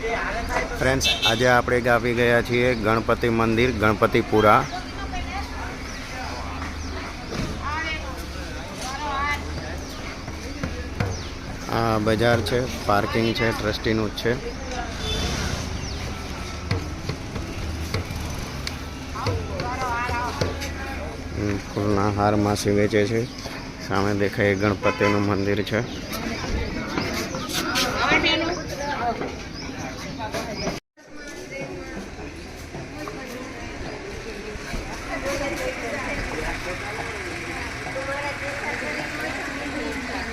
Friends आज આપણે આવી ગયા છીએ ગણપતિ મંદિર ગણપતિપુરા। આ બજાર છે, પાર્કિંગ છે, ટ્રસ્ટીનું જ છે। ફૂલના હાર માસી વેચે છે। સામે દેખાય ગણપતિનું મંદિર છે।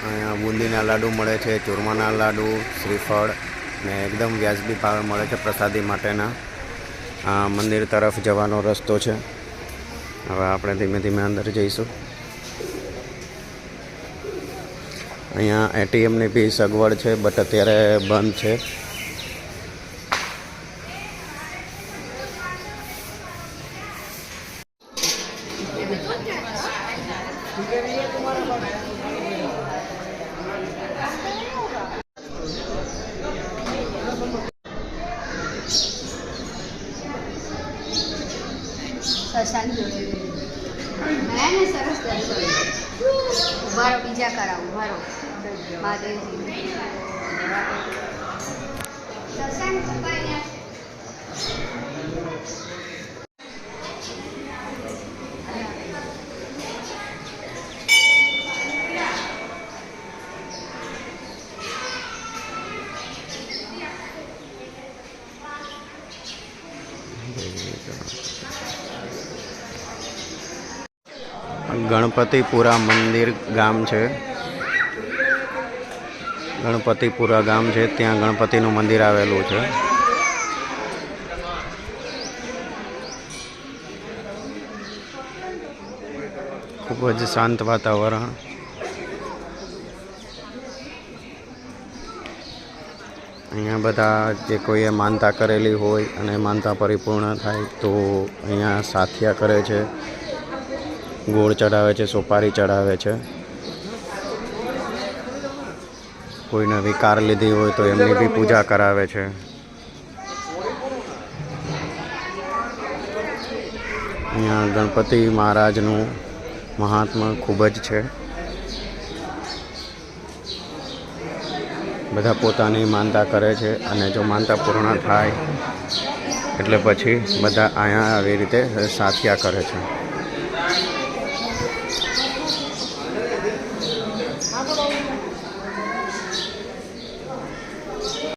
અહીંયા બુંદીના લાડુ મળે છે, ચૂરમાના લાડુ, શ્રીફળ ને એકદમ વ્યાજબી ભાવે મળે છે પ્રસાદી માટેના। આ મંદિર તરફ જવાનો રસ્તો છે। હવે આપણે ધીમે ધીમે અંદર જઈશું। અહીંયા એટીએમની બી સગવડ છે, બટ અત્યારે બંધ છે। સરસ દર્શન ઉભારો બીજા કરાવ ઉભારો મહાદેવજી ગણપતિપુરા મંદિર ગામ છે। ગણપતિપુરા ગામ છે, ત્યાં ગણપતિનું મંદિર આવેલું છે। ખૂબ જ શાંત વાતાવરણ। અહીંયા બધા જે કોઈએ માનતા કરેલી હોય અને માનતા પરિપૂર્ણ થાય તો અહીંયા સાથિયા કરે છે, ગોળ ચડાવે છે, સોપારી ચડાવે છે। કોઈને વિકાર લીધી હોય તો એમની બી પૂજા કરાવે છે। અહીંયા ગણપતિ મહારાજનું મહાત્મ્ય ખૂબ જ છે। બધા પોતાની માનતા કરે છે અને જો માનતા પૂર્ણ થાય એટલે પછી બધા અહીંયા આવી રીતે સાથિયા કરે છે।